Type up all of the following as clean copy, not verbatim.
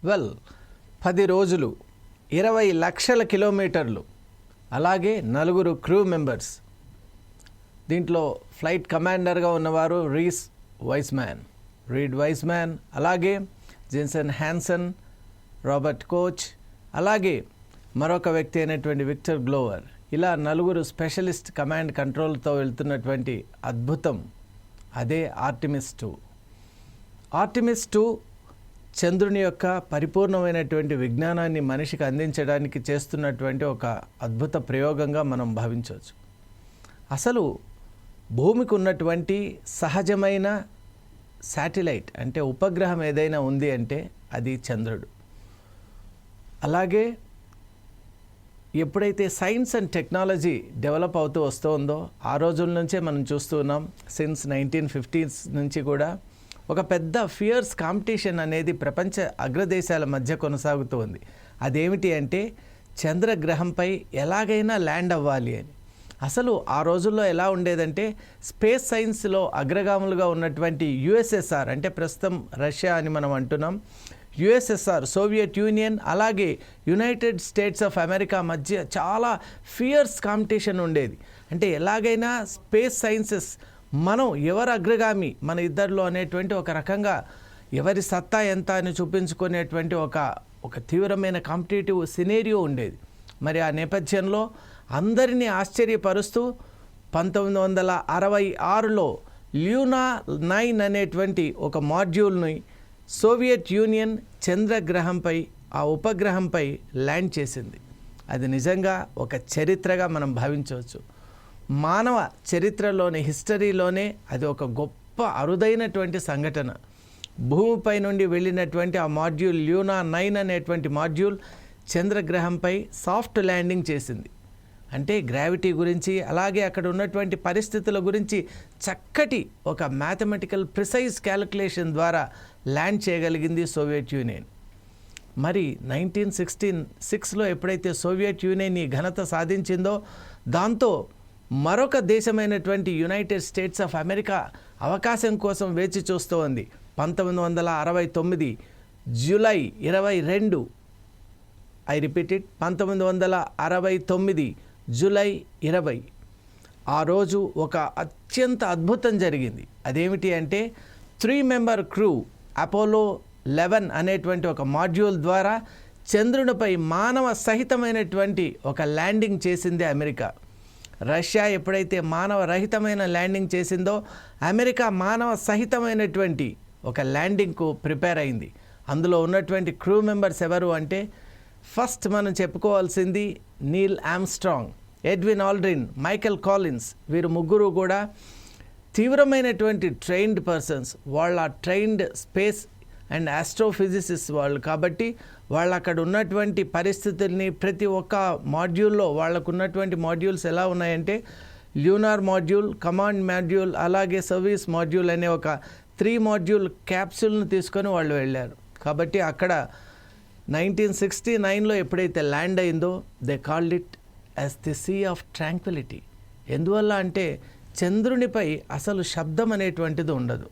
Well 10 రోజులు 20 లక్షల కిలోమీటర్లు అలాగే 4 క్రూ మెంబర్స్. దీంట్లో ఫ్లైట్ కమాండర్గా ఉన్నవారు రీడ్ వైస్మ్యాన్, అలాగే జెన్సన్ హ్యాన్సన్, రాబర్ట్ కోచ్, అలాగే మరొక వ్యక్తి అయినటువంటి విక్టర్ గ్లోవర్. ఇలా 4 స్పెషలిస్ట్ కమాండ్ కంట్రోల్తో వెళ్తున్నటువంటి అద్భుతం అదే ఆర్టిమిస్ 2. ఆర్టిమిస్ 2 చంద్రుని యొక్క పరిపూర్ణమైనటువంటి విజ్ఞానాన్ని మనిషికి అందించడానికి చేస్తున్నటువంటి ఒక అద్భుత ప్రయోగంగా మనం భావించవచ్చు. అసలు భూమికి ఉన్నటువంటి సహజమైన శాటిలైట్ అంటే ఉపగ్రహం ఏదైనా ఉంది అంటే అది చంద్రుడు. అలాగే ఎప్పుడైతే సైన్స్ అండ్ టెక్నాలజీ డెవలప్ అవుతూ వస్తుందో ఆ రోజుల నుంచే మనం చూస్తూ ఉన్నాం. సిన్స్ 1950s నుంచి కూడా ఒక పెద్ద ఫియర్స్ కాంపిటీషన్ అనేది ప్రపంచ అగ్రదేశాల మధ్య కొనసాగుతూ ఉంది. అదేమిటి అంటే చంద్రగ్రహంపై ఎలాగైనా ల్యాండ్ అవ్వాలి అని. అసలు ఆ రోజుల్లో ఎలా ఉండేదంటే స్పేస్ సైన్స్లో అగ్రగాములుగా ఉన్నటువంటి యుఎస్ఎస్ఆర్ అంటే ప్రస్తుతం రష్యా అని మనం అంటున్నాం, యుఎస్ఎస్ఆర్, సోవియట్ యూనియన్, అలాగే యునైటెడ్ స్టేట్స్ ఆఫ్ అమెరికా మధ్య చాలా ఫియర్స్ కాంపిటీషన్ ఉండేది. అంటే ఎలాగైనా స్పేస్ సైన్సెస్ మనం ఎవరు అగ్రగామి మన ఇద్దరిలో అనేటువంటి ఒక రకంగా ఎవరి సత్తా ఎంత అని చూపించుకునేటువంటి ఒక తీవ్రమైన కాంపిటేటివ్ సినేరియో ఉండేది. మరి ఆ నేపథ్యంలో అందరినీ ఆశ్చర్యపరుస్తూ 1966లో ల్యూనా 9 అనేటువంటి ఒక మాడ్యూల్ని సోవియట్ యూనియన్ చంద్రగ్రహంపై ఆ ఉపగ్రహంపై ల్యాండ్ చేసింది. అది నిజంగా ఒక చరిత్రగా మనం భావించవచ్చు. మానవ చరిత్రలోని హిస్టరీలోనే అది ఒక గొప్ప అరుదైనటువంటి సంఘటన. భూమిపై నుండి వెళ్ళినటువంటి ఆ మాడ్యూల్ ల్యూనా 9 అనేటువంటి మాడ్యూల్ చంద్రగ్రహంపై సాఫ్ట్ ల్యాండింగ్ చేసింది. అంటే గ్రావిటీ గురించి అలాగే అక్కడ ఉన్నటువంటి పరిస్థితుల గురించి చక్కటి ఒక మ్యాథమెటికల్ ప్రిసైజ్ క్యాలిక్యులేషన్ ద్వారా ల్యాండ్ చేయగలిగింది సోవియట్ యూనియన్. మరి 1966లో ఎప్పుడైతే సోవియట్ యూనియన్ ఈ ఘనత సాధించిందో దాంతో మరొక దేశమైనటువంటి యునైటెడ్ స్టేట్స్ ఆఫ్ అమెరికా అవకాశం కోసం వేచి చూస్తూ ఉంది. 1969 జూలై 22 ఐ రిపీటెడ్ 1969 జూలై 20 ఆ రోజు ఒక అత్యంత అద్భుతం జరిగింది. అదేమిటి అంటే 3 మెంబర్ క్రూ అపోలో 11 అనేటువంటి ఒక మాడ్యూల్ ద్వారా చంద్రునిపై మానవ సహితమైనటువంటి ఒక ల్యాండింగ్ చేసింది అమెరికా. రష్యా ఎప్పుడైతే మానవ రహితమైన ల్యాండింగ్ చేసిందో అమెరికా మానవ సహితమైనటువంటి ఒక ల్యాండింగ్కు ప్రిపేర్ అయింది. అందులో ఉన్నటువంటి క్రూ మెంబర్స్ ఎవరు అంటే ఫస్ట్ మనం చెప్పుకోవాల్సింది Neel Armstrong, Edwin Aldrin, Michael Collins. వీరు ముగ్గురు కూడా తీవ్రమైనటువంటి ట్రైన్డ్ పర్సన్స్. వాళ్ళ ట్రైన్డ్ స్పేస్ అండ్ ఆస్ట్రోఫిజిసిస్ట్ వాళ్ళు కాబట్టి వాళ్ళు అక్కడ ఉన్నటువంటి పరిస్థితుల్ని ప్రతి ఒక్క మాడ్యూల్లో వాళ్ళకు ఉన్నటువంటి మాడ్యూల్స్ ఎలా ఉన్నాయంటే ల్యూనార్ మాడ్యూల్, కమాండ్ మాడ్యూల్, అలాగే సర్వీస్ మాడ్యూల్ అనే ఒక 3 మాడ్యూల్ క్యాప్సూల్ను తీసుకొని వాళ్ళు వెళ్ళారు. కాబట్టి అక్కడ 1969లో ఎప్పుడైతే ల్యాండ్ అయిందో they called it as the sea of Tranquility. ఎందువల్ల అంటే చంద్రునిపై అసలు శబ్దం అనేటువంటిది ఉండదు.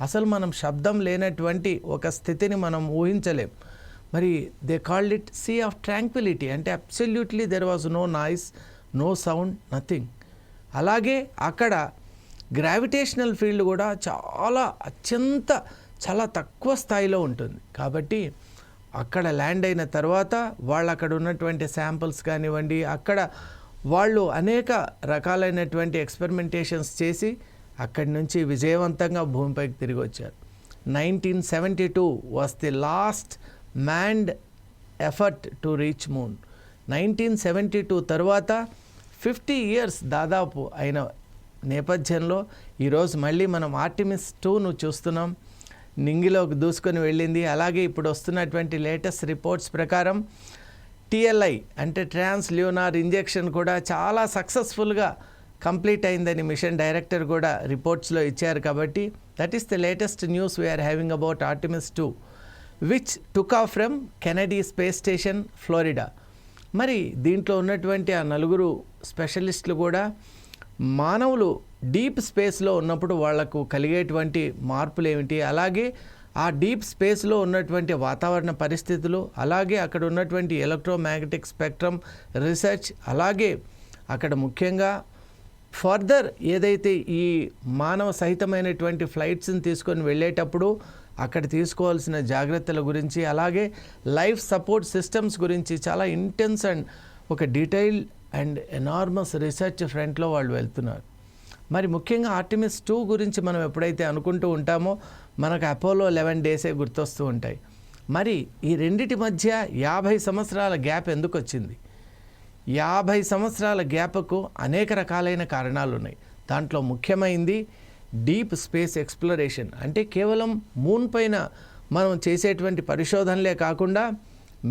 అసలు మనం శబ్దం లేనటువంటి ఒక స్థితిని మనం ఊహించలేం. మరి they called it sea of tranquility అంటే absolutely there was no noise, no sound, nothing. అలాగే అక్కడ గ్రావిటేషనల్ ఫీల్డ్ కూడా చాలా తక్కువ స్థాయిలో ఉంటుంది. కాబట్టి అక్కడ ల్యాండ్ అయిన తర్వాత వాళ్ళు అక్కడ ఉన్నటువంటి శాంపిల్స్ కానివ్వండి, అక్కడ వాళ్ళు అనేక రకాలైనటువంటి ఎక్స్పెరిమెంటేషన్స్ చేసి అక్కడి నుంచి విజయవంతంగా భూమిపైకి తిరిగి వచ్చారు. 1972 was the last manned effort to reach moon. 1972 తర్వాత 50 years దాదాపు అయిన నేపథ్యంలో ఈరోజు మళ్ళీ మనం ఆర్టిమిస్ 2ను చూస్తున్నాం. నింగిలోకి దూసుకొని వెళ్ళింది. అలాగే ఇప్పుడు వస్తున్నటువంటి లేటెస్ట్ రిపోర్ట్స్ ప్రకారం TLI అంటే ట్రాన్స్ ల్యూనార్ ఇంజెక్షన్ కూడా చాలా సక్సెస్ఫుల్గా కంప్లీట్ అయిందని మిషన్ డైరెక్టర్ కూడా రిపోర్ట్స్లో ఇచ్చారు. కాబట్టి that is the latest news we are having about Artemis 2 which took off from Kennedy space station, Florida. మరి దీంట్లో ఉన్నటువంటి ఆ 4 స్పెషలిస్టులు కూడా మానవులు డీప్ స్పేస్లో ఉన్నప్పుడు వాళ్లకు కలిగేటువంటి మార్పులు ఏమిటి, అలాగే ఆ డీప్ స్పేస్లో ఉన్నటువంటి వాతావరణ పరిస్థితులు, అలాగే అక్కడ ఉన్నటువంటి ఎలక్ట్రోమాగ్నెటిక్ స్పెక్ట్రమ్ రీసెర్చ్, అలాగే అక్కడ ముఖ్యంగా ఫర్దర్ ఏదైతే ఈ మానవ సహితమైనటువంటి ఫ్లైట్స్ని తీసుకొని వెళ్ళేటప్పుడు అక్కడ తీసుకోవాల్సిన జాగ్రత్తల గురించి, అలాగే లైఫ్ సపోర్ట్ సిస్టమ్స్ గురించి చాలా ఇంటెన్స్ అండ్ ఒక డీటెయిల్ అండ్ ఎనార్మస్ రీసెర్చ్ ఫ్రంట్లో వాళ్ళు వెళ్తున్నారు. మరి ముఖ్యంగా ఆర్టిమిస్ 2 గురించి మనం ఎప్పుడైతే అనుకుంటూ ఉంటామో మనకు అపోలో 11 డేసే గుర్తొస్తూ ఉంటాయి. మరి ఈ రెండిటి మధ్య 50 సంవత్సరాల గ్యాప్ ఎందుకు వచ్చింది? 50 సంవత్సరాల గ్యాప్కు అనేక రకాలైన కారణాలు ఉన్నాయి. దాంట్లో ముఖ్యమైనది డీప్ స్పేస్ ఎక్స్ప్లోరేషన్. అంటే కేవలం మూన్ పైన మనం చేసేటువంటి పరిశోధనలే కాకుండా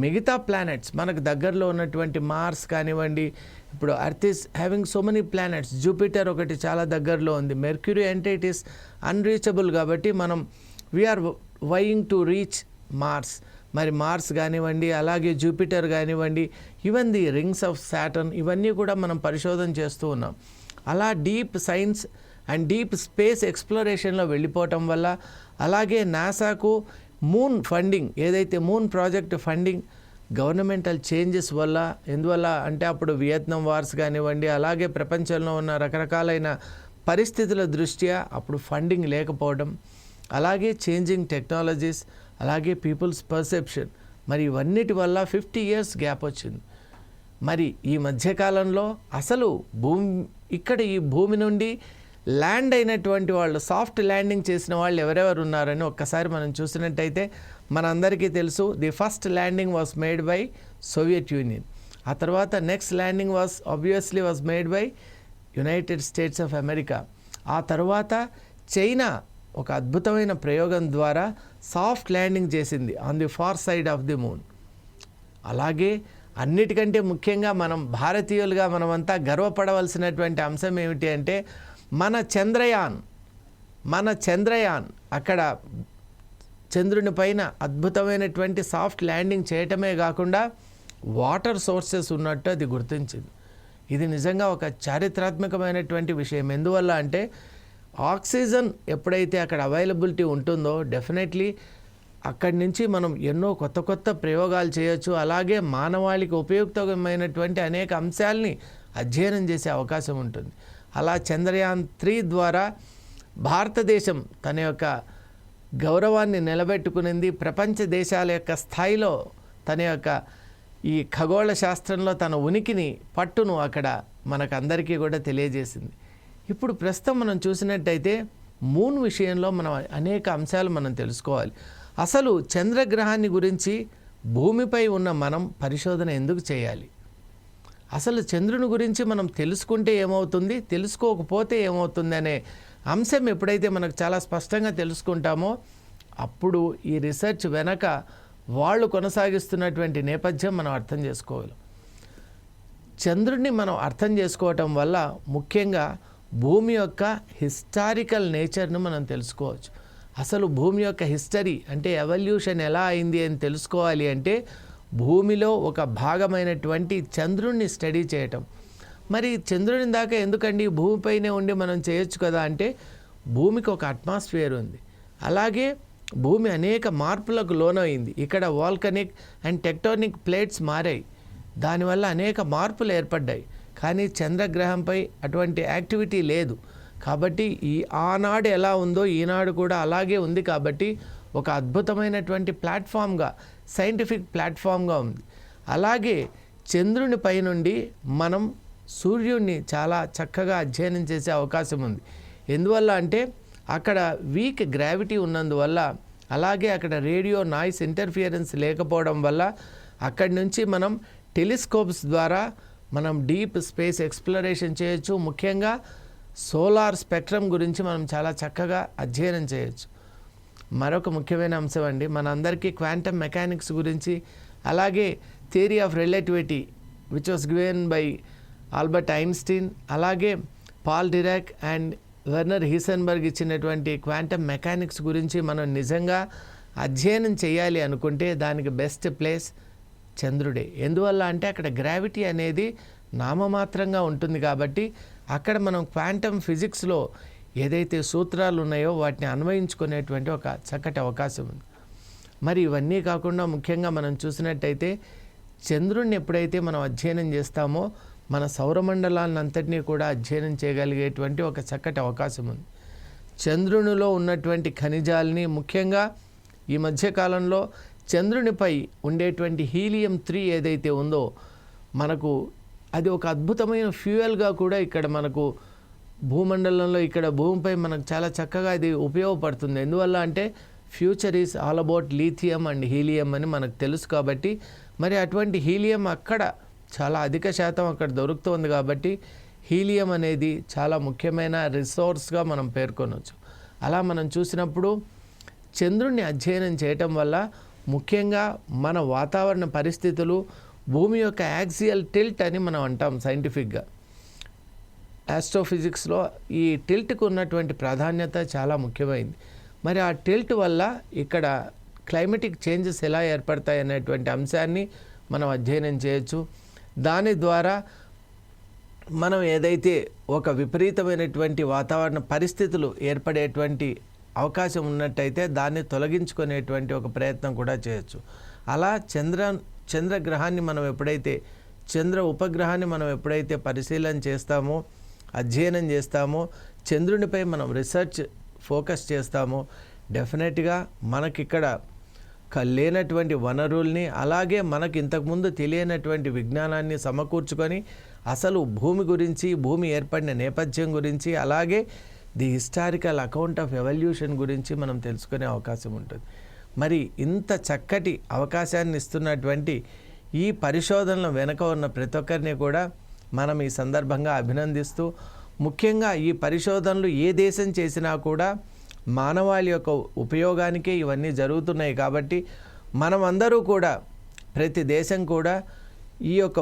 మిగతా ప్లానెట్స్ మనకు దగ్గరలో ఉన్నటువంటి మార్స్ కానివ్వండి, ఇప్పుడు earth is having so many planets, Jupiter ఒకటి చాలా దగ్గరలో ఉంది, మెర్క్యూరీ అంటే ఇట్ ఈస్ అన్రీచబుల్ కాబట్టి మనం we are trying to reach Mars. మరి మార్స్ కానివ్వండి, అలాగే జూపిటర్ కానివ్వండి, even the rings of Saturn, ఇవన్నీ కూడా మనం పరిశోధన చేస్తూ ఉన్నాం. అలా deep science and deep space ఎక్స్ప్లోరేషన్లో వెళ్ళిపోవటం వల్ల, అలాగే నాసాకు మూన్ ఫండింగ్, ఏదైతే moon project funding governmental changes వల్ల, ఎందువల్ల అంటే అప్పుడు వియత్నాం వార్స్ కానివ్వండి, అలాగే ప్రపంచంలో ఉన్న రకరకాలైన పరిస్థితుల దృష్ట్యా అప్పుడు ఫండింగ్ లేకపోవడం, అలాగే చేంజింగ్ టెక్నాలజీస్, అలాగే పీపుల్స్ పర్సెప్షన్, మరి ఇవన్నిటి వల్ల 50 years గ్యాప్ వచ్చింది. మరి ఈ మధ్యకాలంలో అసలు ఇక్కడ ఈ భూమి నుండి ల్యాండ్ అయినటువంటి వాళ్ళు, సాఫ్ట్ ల్యాండింగ్ చేసిన వాళ్ళు ఎవరెవరు ఉన్నారని ఒక్కసారి మనం చూసినట్టయితే మనందరికీ తెలుసు, the first landing was made by Soviet union. ఆ తర్వాత next landing was made by United States of America. ఆ తర్వాత చైనా ఒక అద్భుతమైన ప్రయోగం ద్వారా సాఫ్ట్ ల్యాండింగ్ చేసింది on the far side of the moon. అలాగే అన్నిటికంటే ముఖ్యంగా మనం భారతీయులుగా మనమంతా గర్వపడవలసినటువంటి అంశం ఏమిటి అంటే మన చంద్రయాన్ అక్కడ చంద్రుని పైన అద్భుతమైనటువంటి సాఫ్ట్ ల్యాండింగ్ చేయటమే కాకుండా వాటర్ సోర్సెస్ ఉన్నట్టు అది గుర్తించింది. ఇది నిజంగా ఒక చారిత్రాత్మకమైనటువంటి విషయం. ఎందువల్ల అంటే ఆక్సిజన్ ఎప్పుడైతే అక్కడ అవైలబిలిటీ ఉంటుందో డెఫినెట్లీ అక్కడి నుంచి మనం ఎన్నో కొత్త కొత్త ప్రయోగాలు చేయొచ్చు. అలాగే మానవాళికి ఉపయుక్తమైనటువంటి అనేక అంశాలని అధ్యయనం చేసే అవకాశం ఉంటుంది. అలా చంద్రయాన్ 3 ద్వారా భారతదేశం తన యొక్క గౌరవాన్ని నిలబెట్టుకునింది. ప్రపంచ దేశాల యొక్క స్థాయిలో తన యొక్క ఈ ఖగోళ శాస్త్రంలో తన ఉనికిని, పట్టును అక్కడ మనకందరికీ కూడా తెలియజేసింది. ఇప్పుడు ప్రస్తుతం మనం చూసినట్టయితే మూన్ విషయంలో మనం అనేక అంశాలు మనం తెలుసుకోవాలి. అసలు చంద్రగ్రహాన్ని గురించి భూమిపై ఉన్న మనం పరిశోధన ఎందుకు చేయాలి? అసలు చంద్రుని గురించి మనం తెలుసుకుంటే ఏమవుతుంది, తెలుసుకోకపోతే ఏమవుతుంది అనే అంశం ఎప్పుడైతే మనకు చాలా స్పష్టంగా తెలుసుకుంటామో అప్పుడు ఈ రీసెర్చ్ వెనక వాళ్ళు కొనసాగిస్తున్నటువంటి నేపథ్యం మనం అర్థం చేసుకోవాలి. చంద్రుడిని మనం అర్థం చేసుకోవటం వల్ల ముఖ్యంగా భూమి యొక్క హిస్టారికల్ నేచర్ను మనం తెలుసుకోవచ్చు. అసలు భూమి యొక్క హిస్టరీ అంటే ఎవల్యూషన్ ఎలా అయింది అని తెలుసుకోవాలి అంటే భూమిలో ఒక భాగమైనటువంటి చంద్రుడిని స్టడీ చేయటం. మరి చంద్రుని దాకా ఎందుకండి, భూమిపైనే ఉండి మనం చేయొచ్చు కదా అంటే భూమికి ఒక అట్మాస్ఫియర్ ఉంది. అలాగే భూమి అనేక మార్పులకు లోనైంది. ఇక్కడ వాల్కనిక్ అండ్ టెక్టోనిక్ ప్లేట్స్ మారాయి, దానివల్ల అనేక మార్పులు ఏర్పడ్డాయి. కానీ చంద్రగ్రహంపై అటువంటి యాక్టివిటీ లేదు. కాబట్టి ఆనాడు ఎలా ఉందో ఈనాడు కూడా అలాగే ఉంది. కాబట్టి ఒక అద్భుతమైనటువంటి ప్లాట్ఫామ్గా, సైంటిఫిక్ ప్లాట్ఫామ్గా ఉంది. అలాగే చంద్రుని పైనుండి మనం సూర్యుడిని చాలా చక్కగా అధ్యయనం చేసే అవకాశం ఉంది. ఎందువల్ల అంటే అక్కడ వీక్ గ్రావిటీ ఉన్నందువల్ల, అలాగే అక్కడ రేడియో నాయిస్ ఇంటర్ఫియరెన్స్ లేకపోవడం వల్ల అక్కడి నుంచి మనం టెలిస్కోప్స్ ద్వారా మనం డీప్ స్పేస్ ఎక్స్ప్లోరేషన్ చేయొచ్చు. ముఖ్యంగా సోలార్ స్పెక్ట్రమ్ గురించి మనం చాలా చక్కగా అధ్యయనం చేయొచ్చు. మరొక ముఖ్యమైన అంశం అండి, మనందరికీ క్వాంటమ్ మెకానిక్స్ గురించి, అలాగే theory of relativity which was given by Albert Einstein, అలాగే పాల్ డిరాక్ అండ్ వెర్నర్ హీసెన్బర్గ్ ఇచ్చినటువంటి క్వాంటమ్ మెకానిక్స్ గురించి మనం నిజంగా అధ్యయనం చేయాలి అనుకుంటే దానికి బెస్ట్ ప్లేస్ చంద్రుడే. ఎందువల్ల అంటే అక్కడ గ్రావిటీ అనేది నామమాత్రంగా ఉంటుంది. కాబట్టి అక్కడ మనం క్వాంటమ్ ఫిజిక్స్లో ఏదైతే సూత్రాలు ఉన్నాయో వాటిని అన్వయించుకునేటువంటి ఒక చక్కటి అవకాశం ఉంది. మరి ఇవన్నీ కాకుండా ముఖ్యంగా మనం చూసినట్టయితే చంద్రుడిని ఎప్పుడైతే మనం అధ్యయనం చేస్తామో మన సౌరమండలాన్ని అంతటినీ కూడా అధ్యయనం చేయగలిగేటువంటి ఒక చక్కటి అవకాశం ఉంది. చంద్రునిలో ఉన్నటువంటి ఖనిజాలని, ముఖ్యంగా ఈ మధ్యకాలంలో చంద్రునిపై ఉండేటువంటి హీలియం-3 ఏదైతే ఉందో మనకు అది ఒక అద్భుతమైన ఫ్యూయల్గా కూడా ఇక్కడ మనకు భూమండలంలో ఇక్కడ భూమిపై మనకు చాలా చక్కగా ఇది ఉపయోగపడుతుంది. ఎందువల్ల అంటే future is all about lithium and helium అని మనకు తెలుసు. కాబట్టి మరి అటువంటి హీలియం అక్కడ చాలా అధిక శాతం అక్కడ దొరుకుతుంది. కాబట్టి హీలియం అనేది చాలా ముఖ్యమైన రిసోర్స్గా మనం పేర్కొనవచ్చు. అలా మనం చూసినప్పుడు చంద్రుడిని అధ్యయనం చేయటం వల్ల ముఖ్యంగా మన వాతావరణ పరిస్థితులు, భూమి యొక్క యాక్సియల్ టిల్ట్ అని మనం అంటాం సైంటిఫిక్గా. ఆస్ట్రోఫిజిక్స్లో ఈ టిల్ట్కు ఉన్నటువంటి ప్రాధాన్యత చాలా ముఖ్యమైనది. మరి ఆ టిల్ట్ వల్ల ఇక్కడ క్లైమేటిక్ చేంజెస్ ఎలా ఏర్పడతాయి అనేటువంటి అంశాన్ని మనం అధ్యయనం చేయొచ్చు. దాని ద్వారా మనం ఏదైతే ఒక విపరీతమైనటువంటి వాతావరణ పరిస్థితులు ఏర్పడేటువంటి అవకాశం ఉన్నట్టయితే దాన్ని తొలగించుకునేటువంటి ఒక ప్రయత్నం కూడా చేయొచ్చు. అలా చంద్రగ్రహాన్ని మనం ఎప్పుడైతే ఉపగ్రహాన్ని మనం ఎప్పుడైతే పరిశీలన చేస్తామో, అధ్యయనం చేస్తామో, చంద్రునిపై మనం రీసెర్చ్ ఫోకస్ చేస్తామో డెఫినెట్గా మనకిక్కడ లేనటువంటి వనరుల్ని, అలాగే మనకి ఇంతకుముందు తెలియనటువంటి విజ్ఞానాన్ని సమకూర్చుకొని అసలు భూమి గురించి, భూమి ఏర్పడిన నేపథ్యం గురించి, అలాగే the historical account of evolution గురించి మనం తెలుసుకునే అవకాశం ఉంటుంది. మరి ఇంత చక్కటి అవకాశాన్ని ఇస్తున్నటువంటి ఈ పరిశోధనల వెనుక ఉన్న ప్రతి ఒక్కరిని కూడా మనం ఈ సందర్భంగా అభినందిస్తూ, ముఖ్యంగా ఈ పరిశోధనలు ఏ దేశం చేసినా కూడా మానవాళి యొక్క ఉపయోగానికే ఇవన్నీ జరుగుతున్నాయి. కాబట్టి మనం అందరూ కూడా, ప్రతి దేశం కూడా ఈ యొక్క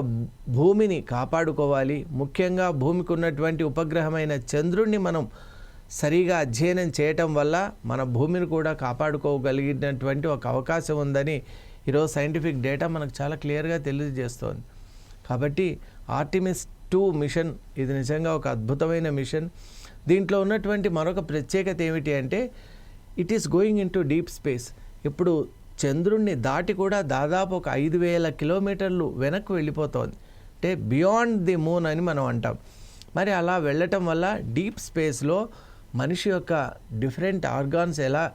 భూమిని కాపాడుకోవాలి. ముఖ్యంగా భూమికి ఉన్నటువంటి ఉపగ్రహమైన చంద్రుడిని మనం సరిగా అధ్యయనం చేయటం వల్ల మన భూమిని కూడా కాపాడుకోగలిగినటువంటి ఒక అవకాశం ఉందని ఈరోజు సైంటిఫిక్ డేటా మనకు చాలా క్లియర్గా తెలియజేస్తోంది. కాబట్టి ఆర్టిమిస్ 2 మిషన్ ఇది నిజంగా ఒక అద్భుతమైన మిషన్. దీంట్లో ఉన్నటువంటి మరొక ప్రత్యేకత ఏమిటి అంటే it is going in to deep space. ఇప్పుడు చంద్రుణ్ణి దాటి కూడా దాదాపు ఒక 5,000 కిలోమీటర్లు వెనక్కి వెళ్ళిపోతోంది. అంటే బియాండ్ ది మూన్ అని మనం అంటాం. మరి అలా వెళ్ళటం వల్ల డీప్ స్పేస్లో మనిషి యొక్క డిఫరెంట్ ఆర్గాన్స్ ఎలా,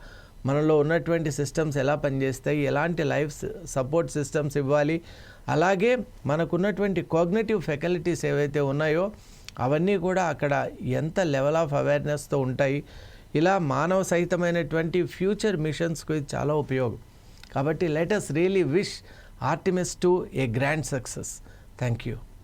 మనలో ఉన్నటువంటి సిస్టమ్స్ ఎలా పనిచేస్తాయి, ఎలాంటి లైఫ్ సపోర్ట్ సిస్టమ్స్ ఇవ్వాలి, అలాగే మనకున్నటువంటి కాగ్నిటివ్ ఫెకల్టీస్ ఏవైతే ఉన్నాయో అవన్నీ కూడా అక్కడ ఎంత లెవెల్ ఆఫ్ అవేర్నెస్తో ఉంటాయి. ఇలా మానవ సహితమైనటువంటి ఫ్యూచర్ మిషన్స్కి చాలా ఉపయోగం. కాబట్టి let us really wish Artemis 2 a grand success. Thank you.